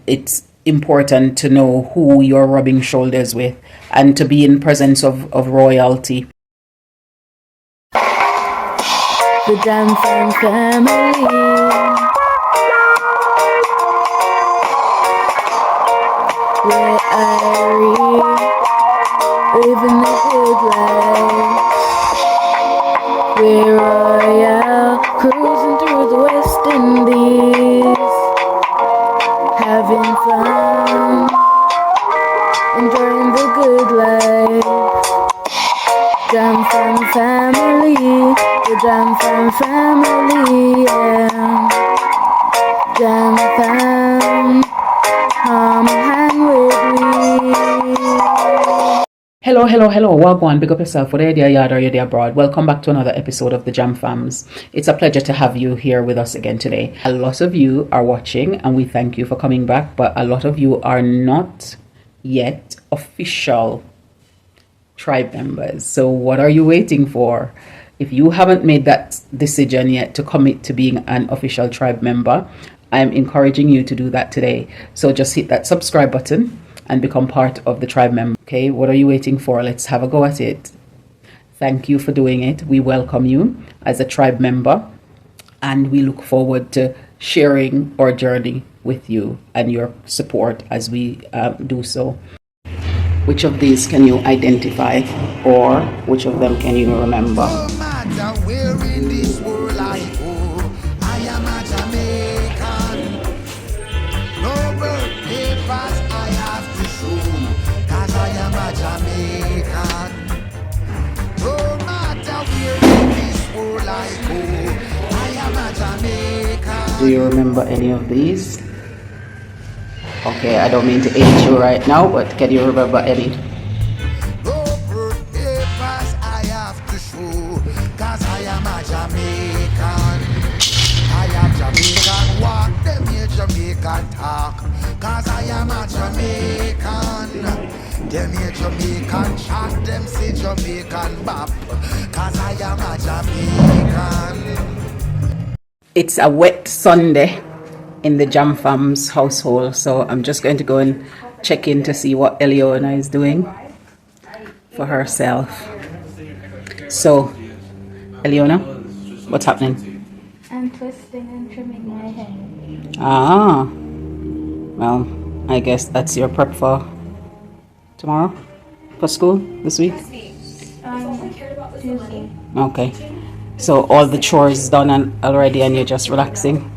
It's important to know who you're rubbing shoulders with and to be in presence of royalty. The Jamaican family. We're Irish, living the good life. We're royal, cruising through the West Indies, having fun, enjoying the good life. Jam Fam family, the Jam Fam family, yeah. Jam Fam, come hang with me. Hello, Wagwan, big up yourself, whether you're there yard or you're there abroad. Welcome back to another episode of the Jam Fams. It's a pleasure to have you here with us again today. A lot of you are watching and we thank you for coming back, but a lot of you are not yet official tribe members. So what are you waiting for? If you haven't made that decision yet to commit to being an official tribe member, I'm encouraging you to do that today. So just hit that subscribe button and become part of the tribe member. Okay, what are you waiting for? Let's have a go at it. Thank you for doing it. We welcome you as a tribe member and we look forward to sharing our journey with you and your support as we do so. Which of these can you identify, or which of them can you remember? No matter where in this world I go, I am a Jamaican. No birth papers I have to show, 'cause I am a Jamaican. No matter where in this world I go, I am a Jamaican. Do you remember any of these? Okay, I don't mean to age you right now, but can you remember any? No birth papers I have to show, 'cause I am a Jamaican. I am Jamaican walk, them here Jamaican talk, 'cause I am a Jamaican. Them here Jamaican chat, them say Jamaican bop, 'cause I am a Jamaican. It's a wet Sunday in the Jam Fam's household, so I'm just going to go and check in to see what Eliona is doing for herself. So, Eliona, what's happening? I'm twisting and trimming my hair. Ah, well, I guess that's your prep for tomorrow, for school this week? Tuesday. Okay, so all the chores done already and you're just relaxing?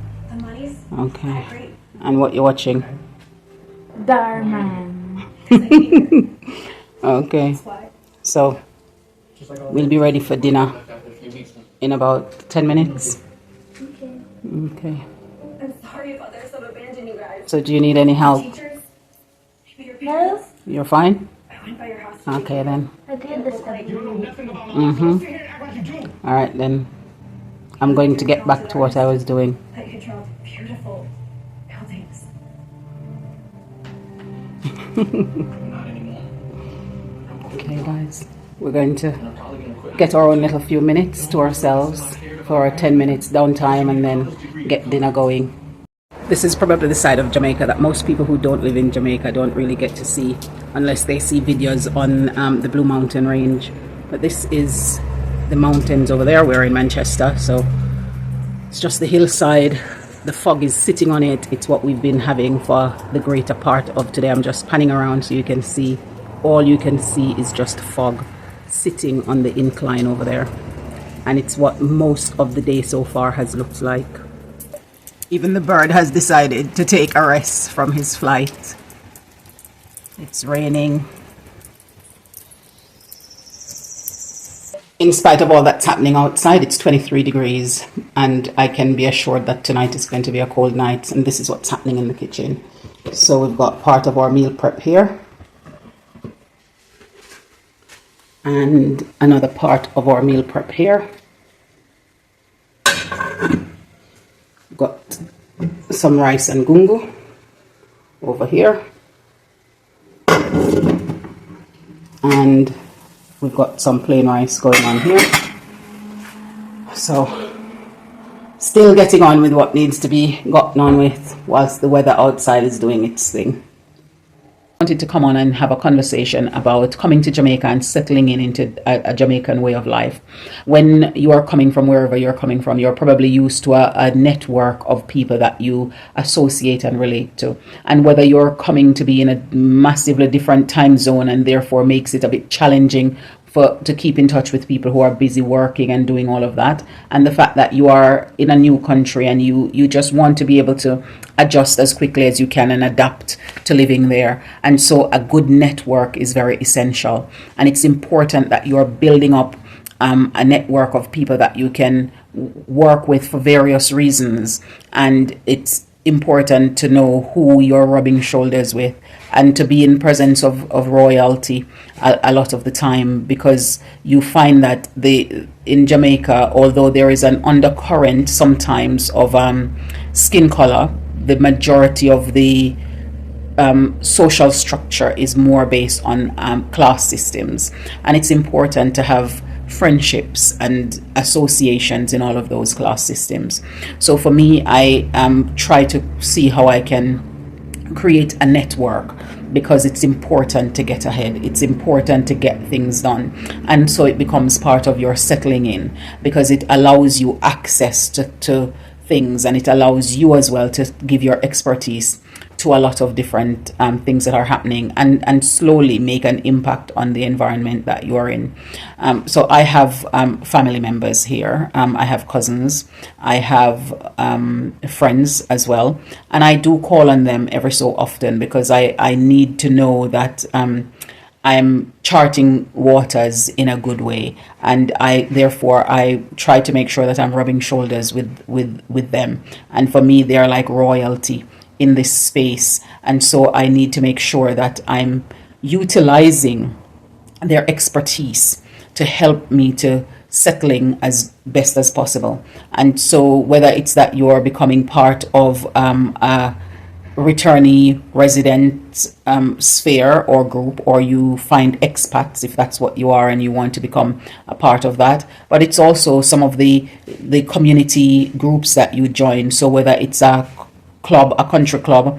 Okay, and what you're watching? Darman. Okay, so we'll be ready for dinner in about 10 minutes. Okay. I'm sorry about this. I've abandoned you guys. So do you need any help? Teachers, maybe your No, parents. You're fine? I went by your house. Okay then. I did this stuff. All right then. I'm going to get back to what I was doing. That you could draw beautiful buildings. Okay guys, we're going to get our own little few minutes to ourselves for our 10 minutes downtime and then get dinner going. This is probably the side of Jamaica that most people who don't live in Jamaica don't really get to see unless they see videos on the Blue Mountain Range. But this is the mountains over there. We're in Manchester, so it's just the hillside. The fog is sitting on it. It's what we've been having for the greater part of today. I'm just panning around so you can see. All you can see is just fog sitting on the incline over there. And it's what most of the day so far has looked like. Even the bird has decided to take a rest from his flight. It's raining. In spite of all that's happening outside, it's 23 degrees and I can be assured that tonight is going to be a cold night, and this is what's happening in the kitchen. So we've got part of our meal prep here and another part of our meal prep here. We've got some rice and gungo over here, and we've got some plain rice going on here. So still getting on with what needs to be gotten on with whilst the weather outside is doing its thing. I wanted to come on and have a conversation about coming to Jamaica and settling into a Jamaican way of life. When you are coming from wherever you're coming from, you're probably used to a network of people that you associate and relate to. And whether you're coming to be in a massively different time zone and therefore makes it a bit challenging to keep in touch with people who are busy working and doing all of that, and the fact that you are in a new country and you just want to be able to adjust as quickly as you can and adapt to living there. And so a good network is very essential, and it's important that you're building up a network of people that you can work with for various reasons, and it's important to know who you're rubbing shoulders with and to be in presence of royalty a lot of the time, because you find that in Jamaica, although there is an undercurrent sometimes of skin color, the majority of the social structure is more based on class systems, and it's important to have friendships and associations in all of those class systems. So for me, I try to see how I can create a network, because it's important to get ahead, it's important to get things done, and so it becomes part of your settling in, because it allows you access to things, and it allows you as well to give your expertise to a lot of different things that are happening, and slowly make an impact on the environment that you are in. So I have family members here, I have cousins, I have friends as well, and I do call on them every so often, because I need to know that I'm charting waters in a good way, and therefore I try to make sure that I'm rubbing shoulders with them. And for me, they're like royalty in this space, and so I need to make sure that I'm utilizing their expertise to help me to settling as best as possible. And so whether it's that you're becoming part of a returnee resident sphere or group, or you find expats, if that's what you are and you want to become a part of that, but it's also some of the community groups that you join. So whether it's a club, a country club,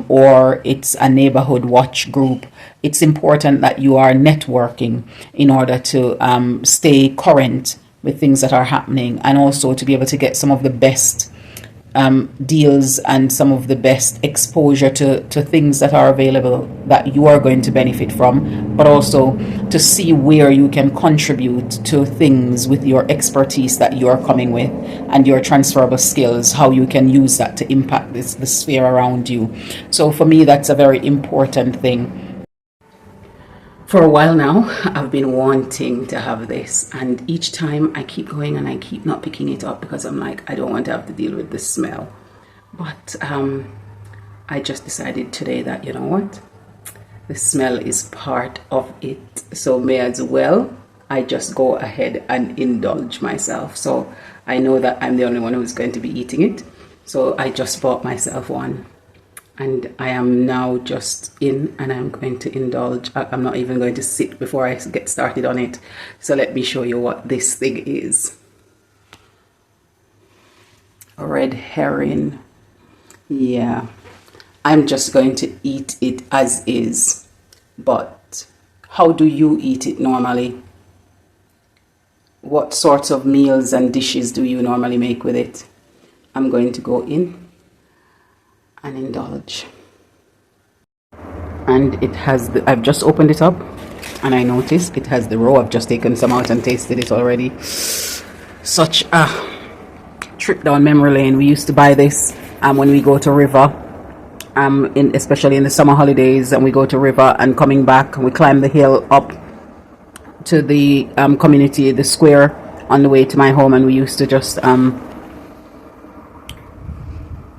or it's a neighborhood watch group, it's important that you are networking in order to stay current with things that are happening, and also to be able to get some of the best deals and some of the best exposure to things that are available that you are going to benefit from, but also to see where you can contribute to things with your expertise that you are coming with and your transferable skills, how you can use that to impact the sphere around you. So for me, that's a very important thing. For a while now, I've been wanting to have this, and each time I keep going and I keep not picking it up, because I'm like, I don't want to have to deal with the smell. But I just decided today that, you know what, the smell is part of it, so may as well I just go ahead and indulge myself. So I know that I'm the only one who's going to be eating it, so I just bought myself one. And I am now just in, and I'm going to indulge. I'm not even going to sit before I get started on it. So let me show you what this thing is. A red herring. Yeah. I'm just going to eat it as is. But how do you eat it normally? What sorts of meals and dishes do you normally make with it? I'm going to go in and indulge. And it has I've just opened it up, and I noticed it has the roe. I've just taken some out and tasted it already. Such a trip down memory lane. We used to buy this when we go to river, especially in the summer holidays, and we go to river and coming back, and we climb the hill up to the community, the square on the way to my home, and we used to just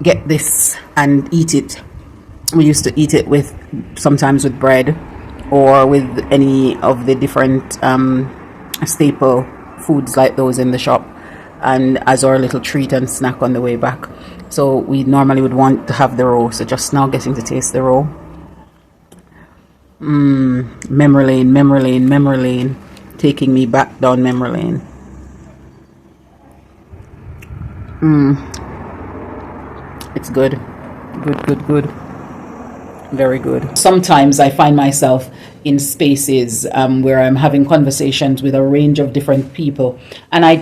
get this and eat it. We used to eat it sometimes with bread, or with any of the different staple foods like those in the shop, and as our little treat and snack on the way back. So we normally would want to have the roe. So just now getting to taste the roe. Memory lane, memory lane, memory lane, taking me back down memory lane. It's good. Good. Very good. Sometimes I find myself in spaces where I'm having conversations with a range of different people, and I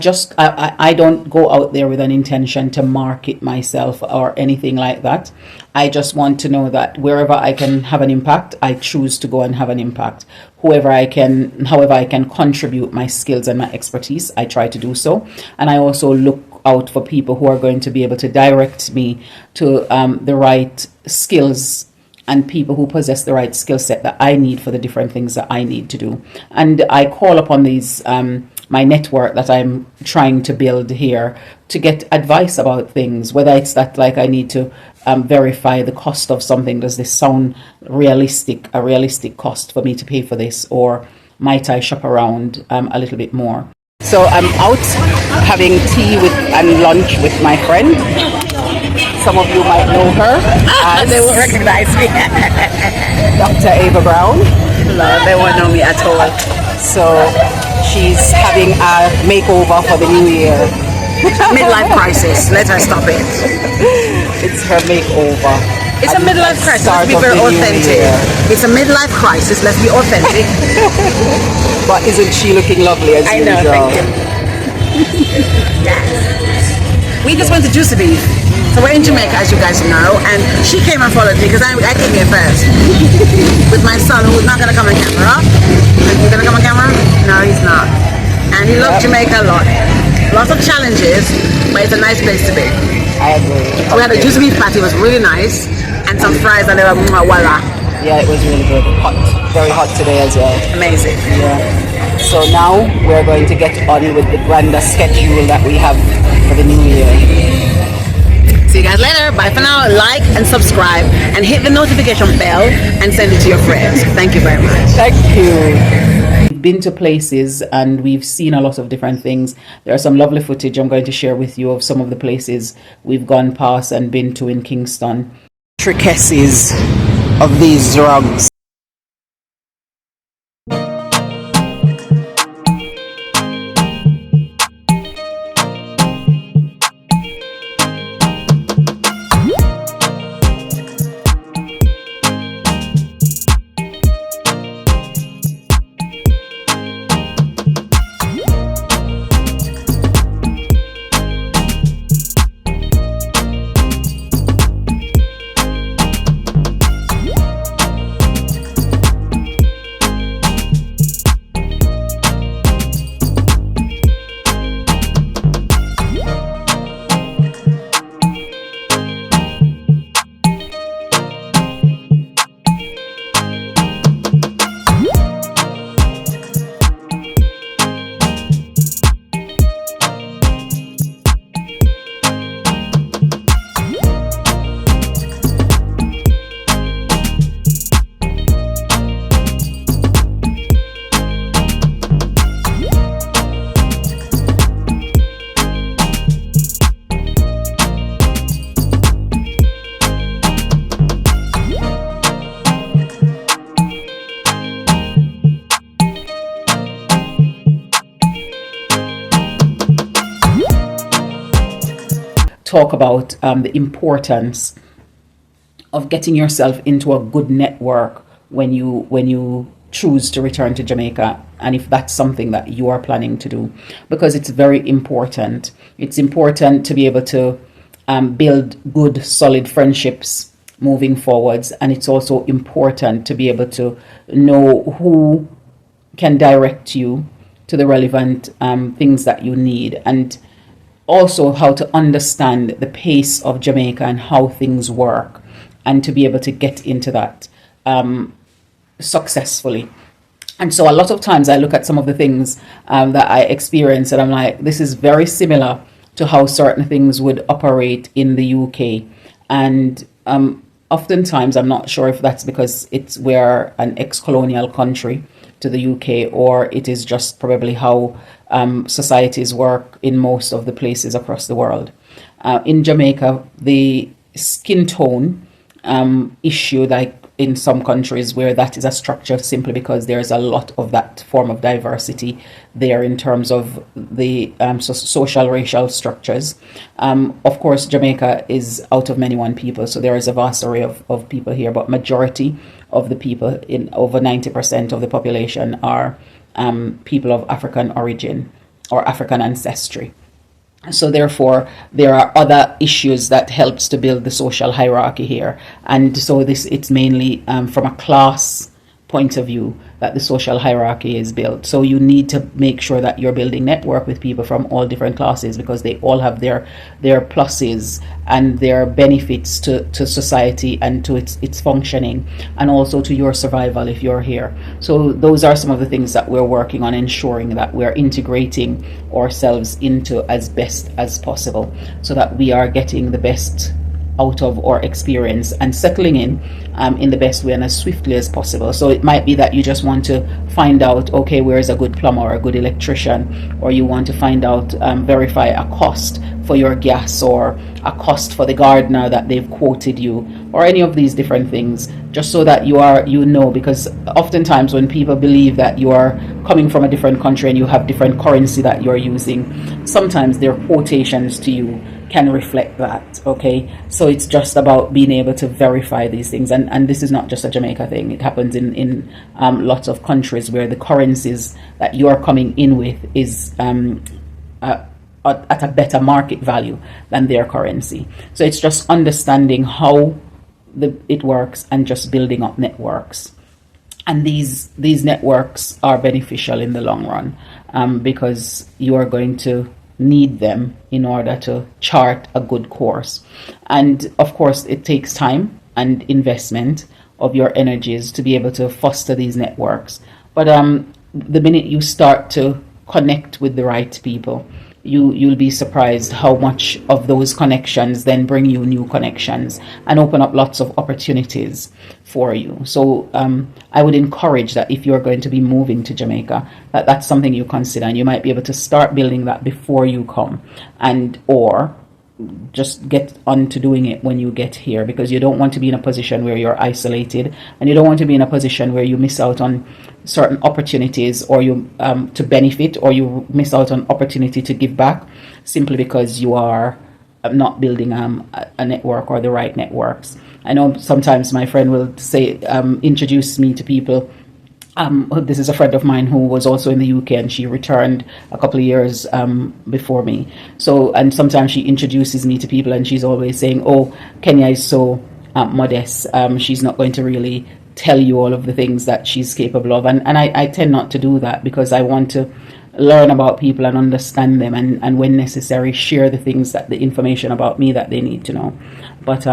don't go out there with an intention to market myself or anything like that. I just want to know that wherever I can have an impact, I choose to go and have an impact. However I can contribute my skills and my expertise, I try to do so. And I also look out for people who are going to be able to direct me to the right skills and people who possess the right skill set that I need for the different things that I need to do. And I call upon these my network that I'm trying to build here to get advice about things, whether it's that like I need to verify the cost of something. Does this sound a realistic cost for me to pay for this, or might I shop around a little bit more? So I'm out having tea and lunch with my friend. Some of you might know her. They won't recognize me. Dr. Ava Brown. No, they won't know me at all. So she's having a makeover for the new year. Midlife crisis. Let her stop it. It's her makeover. It's a midlife crisis. Let's be very authentic. It's a midlife crisis. Let's be authentic. But isn't she looking lovely as I usual? know. Thank you. Yes. We just went to Juicy Beef. So we're in Jamaica, as you guys know, and she came and followed me because I came here first with my son, who's not going to come on camera. He's going to come on camera? No, he's not. And he loved Jamaica a lot. Lots of challenges, but it's a nice place to be. I agree. We had a Juicy Beef patty, it was really nice, and some fries, and they were voila. Yeah, it was really good. Hot, very hot today as well. Amazing. Yeah. So now we're going to get on with the grander schedule that we have for the new year. See you guys later. Bye for now. Like and subscribe and hit the notification bell and send it to your friends. Thank you very much. Thank you. We've been to places and we've seen a lot of different things. There are some lovely footage I'm going to share with you of some of the places we've gone past and been to in Kingston. Intricacies of these drugs. Talk about the importance of getting yourself into a good network when you choose to return to Jamaica, and if that's something that you are planning to do, because it's very important. It's important to be able to build good, solid friendships moving forwards, and it's also important to be able to know who can direct you to the relevant things that you need, and also how to understand the pace of Jamaica and how things work, and to be able to get into that successfully. And so a lot of times I look at some of the things that I experience and I'm like, this is very similar to how certain things would operate in the UK. And oftentimes I'm not sure if that's because we're an ex-colonial country to the UK, or it is just probably how societies work in most of the places across the world. In Jamaica, the skin tone issue, like in some countries where that is a structure, simply because there's a lot of that form of diversity there in terms of the social racial structures. Of course, Jamaica is out of many one people, so there is a vast array of people here, but majority of the people, in over 90% of the population, are people of African origin or African ancestry. So therefore, there are other issues that helps to build the social hierarchy here. And so it's mainly from a class point of view that the social hierarchy is built. So you need to make sure that you're building network with people from all different classes, because they all have their pluses and their benefits to society and to its functioning, and also to your survival if you're here. So those are some of the things that we're working on, ensuring that we're integrating ourselves into as best as possible, so that we are getting the best out of our experience and settling in the best way and as swiftly as possible. So it might be that you just want to find out, okay, where is a good plumber or a good electrician, or you want to find out, verify a cost for your gas, or a cost for the gardener that they've quoted you, or any of these different things, just so that you know, because oftentimes when people believe that you are coming from a different country and you have different currency that you're using, sometimes their quotations to you can reflect that. Okay, so it's just about being able to verify these things, and this is not just a Jamaica thing. It happens in lots of countries where the currencies that you are coming in with is at a better market value than their currency. So it's just understanding how it works and just building up networks. And these networks are beneficial in the long run, because you are going to need them in order to chart a good course. And of course, it takes time and investment of your energies to be able to foster these networks. But the minute you start to connect with the right people, you'll be surprised how much of those connections then bring you new connections and open up lots of opportunities for you. So I would encourage that if you're going to be moving to Jamaica, that's something you consider, and you might be able to start building that before you come, and or just get on to doing it when you get here, because you don't want to be in a position where you're isolated, and you don't want to be in a position where you miss out on certain opportunities, or you to benefit, or you miss out on opportunity to give back, simply because you are not building a network or the right networks. I know sometimes my friend will say, introduce me to people. This is a friend of mine who was also in the UK, and she returned a couple of years before me. So, and sometimes she introduces me to people, and she's always saying, oh, Kenya is so modest. She's not going to really tell you all of the things that she's capable of. And I tend not to do that, because I want to learn about people and understand them, and when necessary, share the information about me that they need to know. But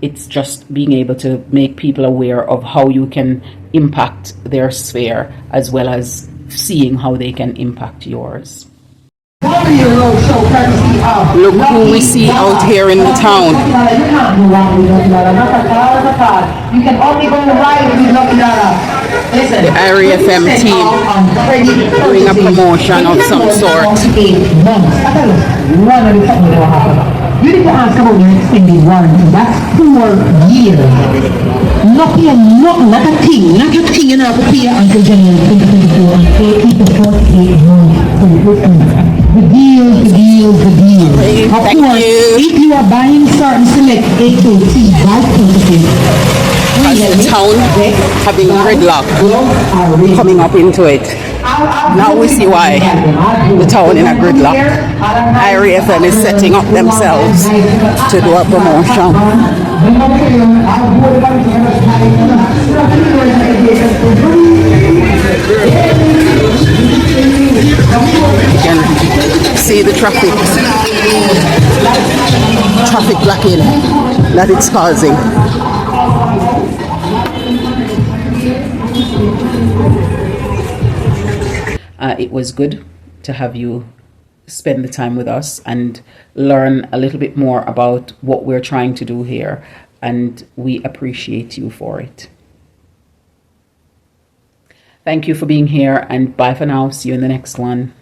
it's just being able to make people aware of how you can impact their sphere, as well as seeing how they can impact yours. Look who we see out here in the town. You can only go right with The IRFM team doing a promotion of some sort. You need to ask about your extended warranty. That's 4 years. Nothing, not a thing you know, to pay until January 2024 and keep it for 8 months. The deal. Of course, if you are buying certain select HOT bike purchases, As the town having gridlock coming up into it. Now we see why the town in a gridlock. IRFM is setting up themselves to do a promotion. You can see the traffic blocking that it's causing. It was good to have you spend the time with us and learn a little bit more about what we're trying to do here, and we appreciate you for it. Thank you for being here, and bye for now. See you in the next one.